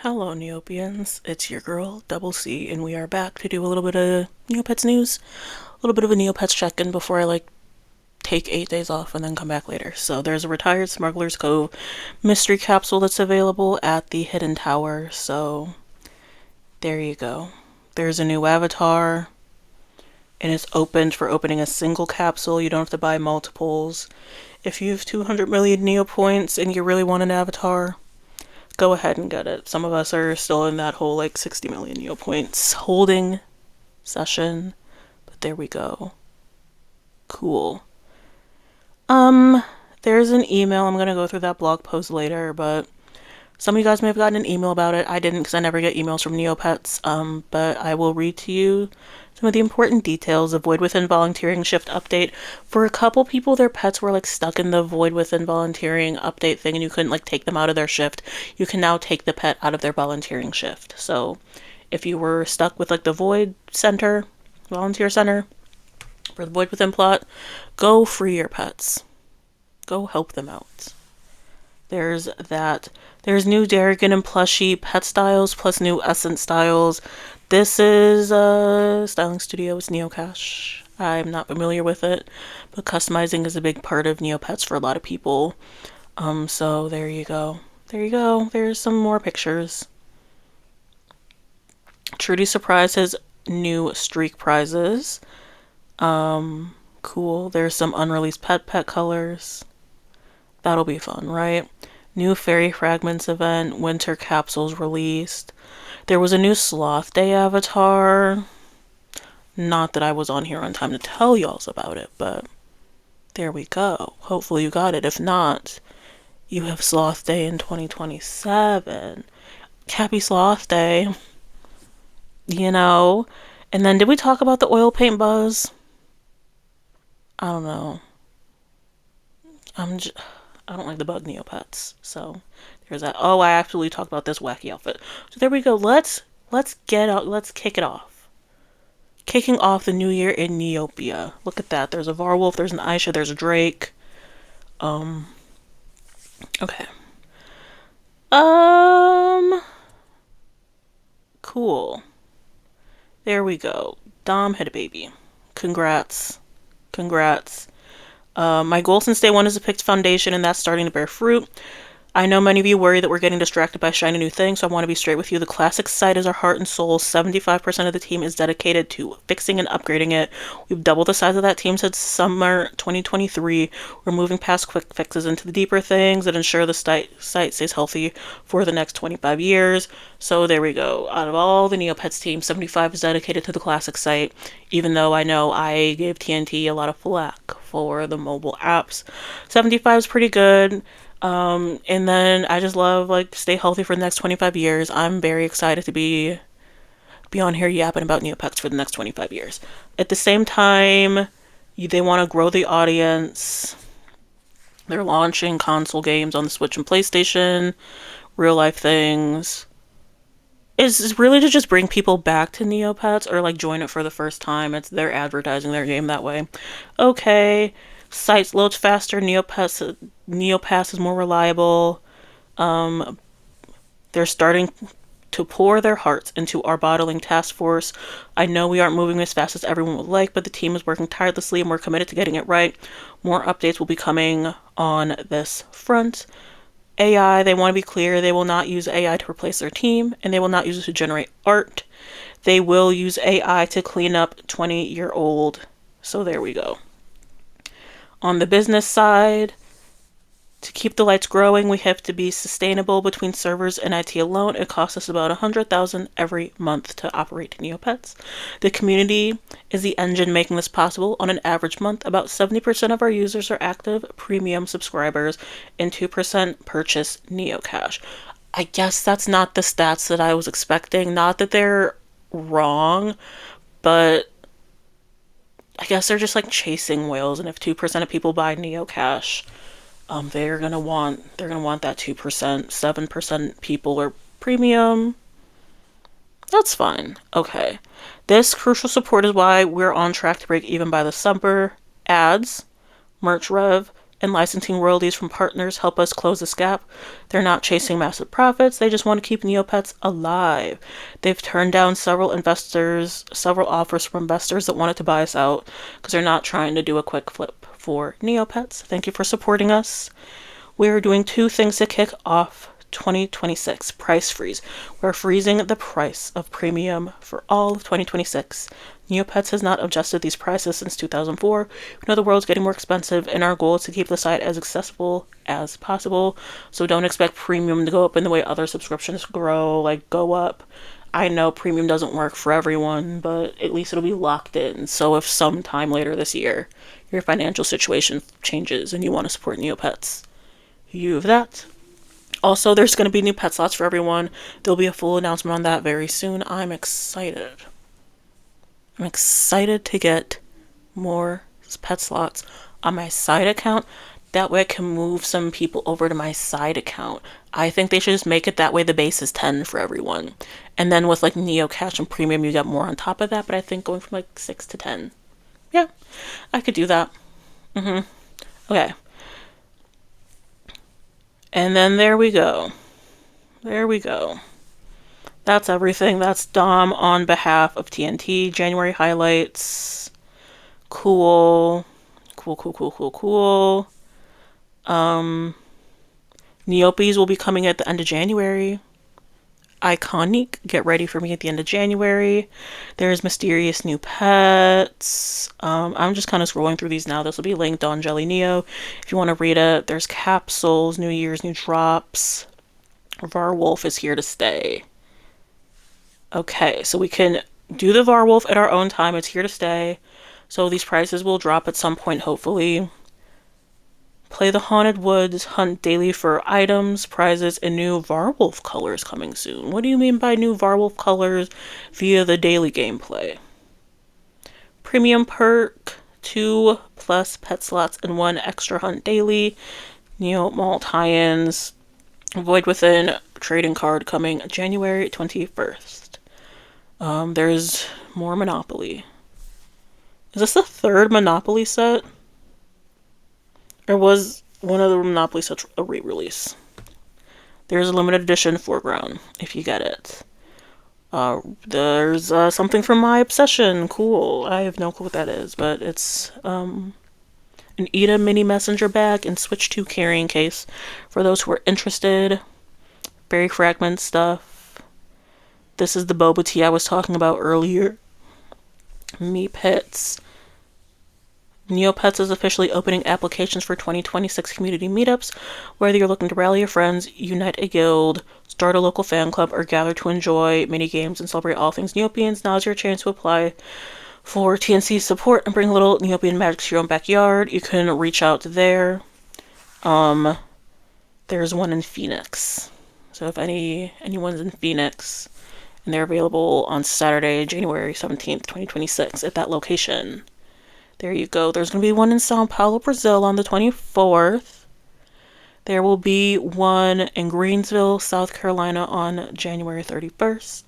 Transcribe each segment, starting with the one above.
Hello Neopians, it's your girl DoubleCee, and we are back to do a little bit of Neopets news, a little bit of a Neopets check-in before I take 8 days off and then come back later. So there's a retired Smuggler's Cove mystery capsule that's available at the Hidden Tower, so there you go. There's a new avatar, and it's opened for opening a single capsule. You don't have to buy multiples. If you have 200 million Neopoints and you really want an avatar, go ahead and get it. Some of us are still in that whole 60 million Neopoints holding session, but there we go. Cool. There's an email. I'm gonna go through that blog post later, but some of you guys may have gotten an email about it. I didn't because I never get emails from Neopets. But I will read to you some of the important details of Void Within Volunteering Shift update. For a couple people, their pets were stuck in the Void Within Volunteering update thing and you couldn't take them out of their shift. You can now take the pet out of their volunteering shift. So if you were stuck with the Void Center, Volunteer Center, for the Void Within plot, go free your pets. Go help them out. There's that. There's new Darrigan and Plushie pet styles plus new Essence styles. This is Styling Studio. It's Neocash. I'm not familiar with it, but customizing is a big part of Neopets for a lot of people. So there you go. There you go. There's some more pictures. Trudy Surprise has new streak prizes. Cool. There's some unreleased pet colors. That'll be fun, right? New Fairy Fragments event, winter capsules released. There was a new Sloth Day avatar. Not that I was on here on time to tell y'all about it, but there we go. Hopefully you got it. If not, you have Sloth Day in 2027. Happy Sloth Day. And then did we talk about the oil paint buzz? I don't know. I don't like the bug Neopets, so there's that. Oh, I absolutely talked about this wacky outfit. So there we go. Let's kick it off. Kicking off the new year in Neopia. Look at that. There's a Varwolf, there's an Aisha, there's a Drake. Okay. Cool. There we go. Dom had a baby. Congrats. My goal since day one is to pick foundation, and that's starting to bear fruit. I know many of you worry that we're getting distracted by shiny new things, so I want to be straight with you. The classic site is our heart and soul. 75% of the team is dedicated to fixing and upgrading it. We've doubled the size of that team since summer 2023. We're moving past quick fixes into the deeper things that ensure the site stays healthy for the next 25 years. So there we go. Out of all the Neopets team, 75 is dedicated to the classic site, even though I know I gave TNT a lot of flack for the mobile apps. 75 is pretty good. And then I just love stay healthy for the next 25 years. I'm very excited to be on here yapping about Neopets for the next 25 years. At the same time, they want to grow the audience. They're launching console games on the Switch and PlayStation, real life things. It's really to just bring people back to Neopets or join it for the first time. They're advertising their game that way. Okay. Sites loads faster. Neopass is more reliable. They're starting to pour their hearts into our bottling task force. I know we aren't moving as fast as everyone would like, but the team is working tirelessly and we're committed to getting it right. More updates will be coming on this front. AI, they want to be clear, they will not use AI to replace their team, and they will not use it to generate art. They will use AI to clean up 20-year-old. So there we go. On the business side, to keep the lights growing, we have to be sustainable between servers and IT alone. It costs us about $100,000 every month to operate Neopets. The community is the engine making this possible. On an average month, about 70% of our users are active premium subscribers and 2% purchase Neocash. I guess that's not the stats that I was expecting. Not that they're wrong, but I guess they're just chasing whales, and if 2% of people buy Neocash, they're gonna want that 2%. 7% people are premium. That's fine. Okay. This crucial support is why we're on track to break even by the summer. Ads, merch rev, and licensing royalties from partners help us close this gap. They're not chasing massive profits, they just want to keep Neopets alive. They've turned down several offers from investors that wanted to buy us out because they're not trying to do a quick flip for Neopets. Thank you for supporting us. We're doing 2 things to kick off 2026. Price freeze. We're freezing the price of premium for all of 2026. Neopets has not adjusted these prices since 2004. We know the world's getting more expensive, and our goal is to keep the site as accessible as possible. So don't expect premium to go up in the way other subscriptions go up. I know premium doesn't work for everyone, but at least it'll be locked in. So if sometime later this year your financial situation changes and you want to support Neopets, you have that. Also, there's going to be new pet slots for everyone. There'll be a full announcement on that very soon. I'm excited. I'm excited to get more pet slots on my side account. That way I can move some people over to my side account. I think they should just make it that way the base is 10 for everyone. And then with Neo Cash and Premium, you get more on top of that. But I think going from 6 to 10. Yeah, I could do that. Okay. And then there we go. There we go. That's everything. That's Dom on behalf of TNT. January highlights. Cool. Cool. Neopies will be coming at the end of January. Iconic. Get ready for me at the end of January. There's mysterious new pets. I'm just kind of scrolling through these now. This will be linked on jellyneo if you want to read it. There's capsules, New Year's, new drops. Varwolf is here to stay. Okay, so we can do the Varwolf at our own time. It's here to stay. So these prices will drop at some point, hopefully. Play the Haunted Woods, hunt daily for items, prizes, and new Varwolf colors coming soon. What do you mean by new Varwolf colors via the daily gameplay? Premium perk, 2+ pet slots and 1 extra hunt daily. Neo Mall tie-ins. Void Within trading card coming January 21st. There's more Monopoly. Is this the 3rd Monopoly set? Or was one of the Monopoly sets a re-release? There's a limited edition foreground, if you get it. There's something from My Obsession. Cool. I have no clue what that is, but it's an Eda mini messenger bag and Switch 2 carrying case for those who are interested. Berry fragment stuff. This is the boba tea I was talking about earlier. Meepets. Neopets is officially opening applications for 2026 community meetups. Whether you're looking to rally your friends, unite a guild, start a local fan club, or gather to enjoy mini games and celebrate all things Neopians, now's your chance to apply for TNC support and bring a little Neopian magic to your own backyard. You can reach out there. There's one in Phoenix. So if anyone's in Phoenix, and they're available on Saturday, January 17th, 2026 at that location. There you go. There's going to be one in Sao Paulo, Brazil on the 24th. There will be one in Greensville, South Carolina on January 31st.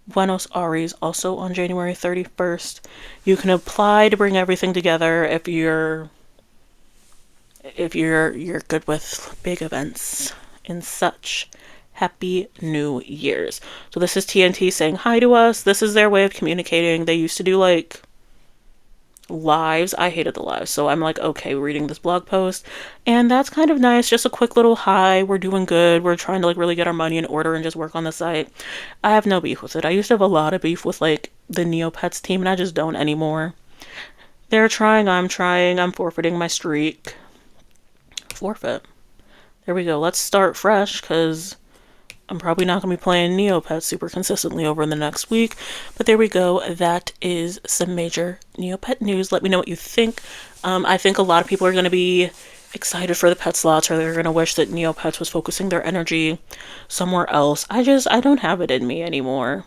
Buenos Aires also on January 31st. You can apply to bring everything together if you're good with big events and such. Happy New Year's. So this is TNT saying hi to us. This is their way of communicating. They used to do lives. I hated the lives, so I'm okay, reading this blog post, and that's kind of nice. Just a quick little hi. We're doing good. We're trying to really get our money in order and just work on the site. I have no beef with it. I used to have a lot of beef with the Neopets team, and I just don't anymore. They're trying, I'm trying, I'm forfeiting my streak. Forfeit. There we go. Let's start fresh, because I'm probably not going to be playing Neopets super consistently over the next week. But there we go. That is some major Neopet news. Let me know what you think. I think a lot of people are going to be excited for the pet slots, or they're going to wish that Neopets was focusing their energy somewhere else. I don't have it in me anymore.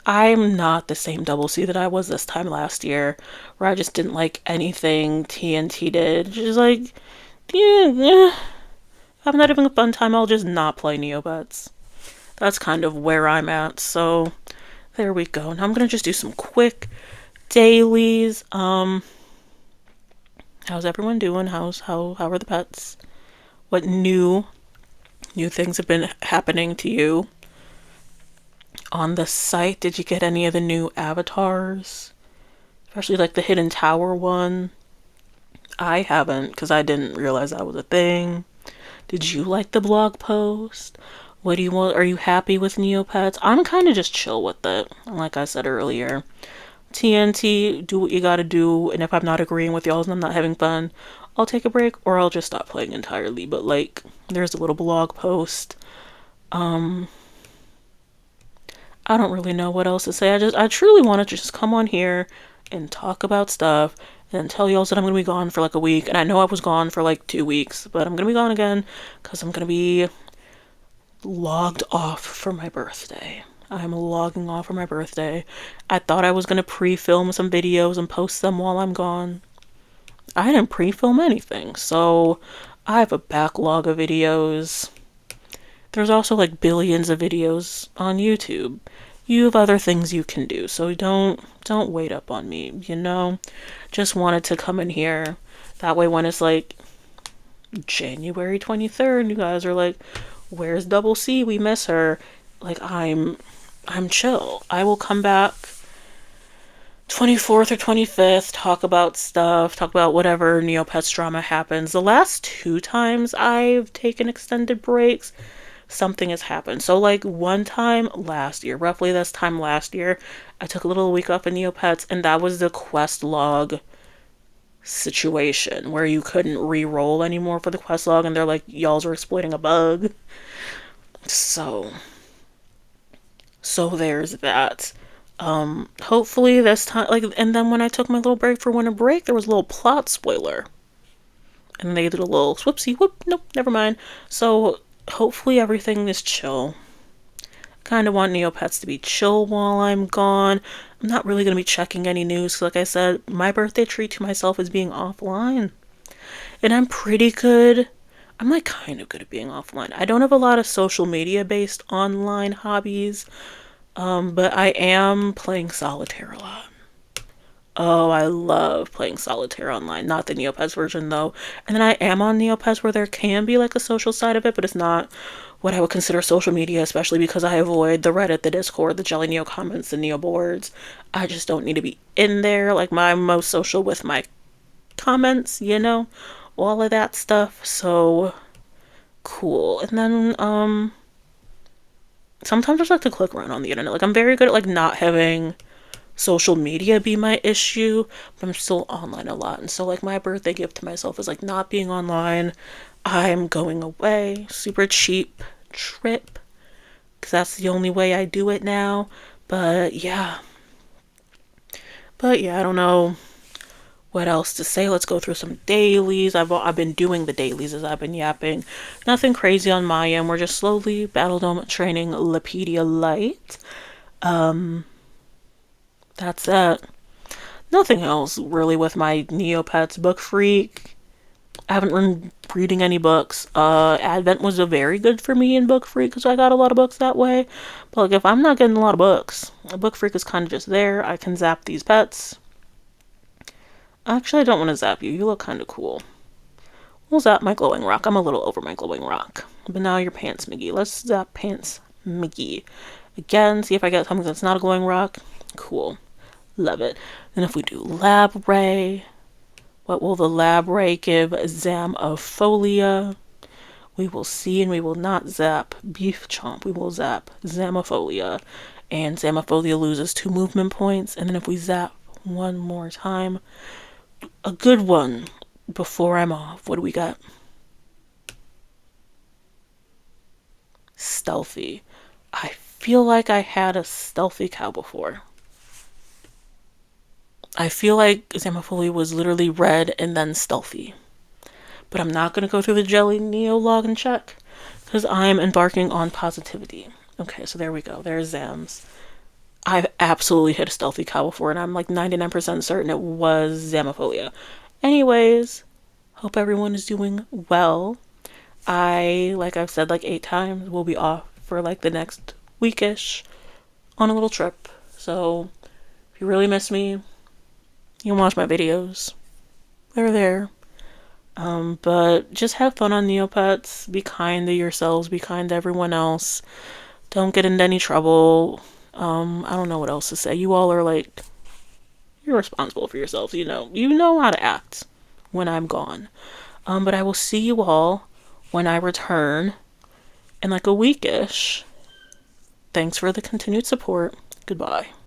I'm not the same DoubleCee that I was this time last year, where I just didn't like anything TNT did. Just yeah. I'm not having a fun time, I'll just not play Neopets. That's kind of where I'm at, so there we go. Now I'm going to just do some quick dailies. How's everyone doing? How are the pets? What new things have been happening to you on the site? Did you get any of the new avatars? Especially like the hidden tower one. I haven't because I didn't realize that was a thing. Did you like the blog post? What do you want? Are you happy with Neopets? I'm kind of just chill with it. Like I said earlier, TNT, do what you gotta do. And if I'm not agreeing with y'all and I'm not having fun, I'll take a break or I'll just stop playing entirely. But like, there's a little blog post. Um, I don't really know what else to say. I truly wanted to just come on here and talk about stuff and tell y'all that I'm gonna be gone for like a week. And I know I was gone for like 2 weeks, but I'm gonna be gone again because I'm gonna be logged off for my birthday. I'm logging off for my birthday. I thought I was gonna pre-film some videos and post them while I'm gone. I didn't pre-film anything, so I have a backlog of videos. There's also like billions of videos on YouTube. You have other things you can do, so don't wait up on me, you know? Just wanted to come in here. That way when it's like January 23rd, you guys are like, where's DoubleCee? We miss her. Like I'm chill. I will come back 24th or 25th, talk about stuff, talk about whatever Neopets drama happens. The last 2 times I've taken extended breaks, something has happened. So like one time last year, roughly this time last year, I took a little week off in Neopets, and that was the quest log situation where you couldn't re-roll anymore for the quest log, and they're like, y'alls are exploiting a bug. So there's that. Hopefully this time, like, and then when I took my little break for winter break, there was a little plot spoiler, and they did a little whoopsie whoop. Nope, never mind. So hopefully everything is chill. Kind of want Neopets to be chill while I'm gone. I'm not really gonna be checking any news. Like I said, my birthday treat to myself is being offline, and I'm pretty good. I'm like kind of good at being offline. I don't have a lot of social media based online hobbies. But I am playing solitaire a lot. Oh, I love playing solitaire online. Not the Neopets version though. And then I am on Neopets where there can be like a social side of it, but it's not what I would consider social media, especially because I avoid the Reddit, the Discord, the jellyneo comments, the Neo boards. I just don't need to be in there. Like my most social with my comments, you know, all of that stuff. So cool. And then sometimes I just like to click around on the internet. Like I'm very good at like not having social media be my issue, but I'm still online a lot. And so like my birthday gift to myself is like not being online. I'm going away, super cheap trip, because that's the only way I do it now. But yeah, I don't know what else to say. Let's go through some dailies. I've been doing the dailies as I've been yapping. Nothing crazy on my end. We're just slowly Battledome training Lepedia Light. That's it. Nothing else really with my Neopets book freak. I haven't been reading any books. Advent was a very good for me in book freak because I got a lot of books that way. But like if I'm not getting a lot of books, a book freak is kind of just there. I can zap these pets. Actually, I don't want to zap you. You look kind of cool. We'll zap my glowing rock. I'm a little over my glowing rock. But now your Pants Miggy. Let's zap Pants Miggy. Again, see if I get something that's not a glowing rock. Cool. Love it. Then if we do Lab Ray, what will the Lab Ray give Zamofolia? We will see, and we will not zap Beef Chomp. We will zap Zamofolia. And Zamofolia loses 2 movement points. And then if we zap one more time, a good one before I'm off. What do we got? Stealthy. I feel like I had a stealthy cow before. I feel like Zamofolia was literally red and then stealthy. But I'm not going to go through the jellyneo log and check because I'm embarking on positivity. Okay, so there we go. There's Zams. I've absolutely hit a stealthy cow before, and I'm like 99% certain it was Zamofolia. Anyways, hope everyone is doing well. Like I've said like 8 times, will be off for like the next weekish on a little trip. So if you really miss me, you can watch my videos. They're there. But just have fun on Neopets. Be kind to yourselves. Be kind to everyone else. Don't get into any trouble. I don't know what else to say. You all are like, you're responsible for yourselves. You know how to act when I'm gone. But I will see you all when I return in like a weekish. Thanks for the continued support. Goodbye.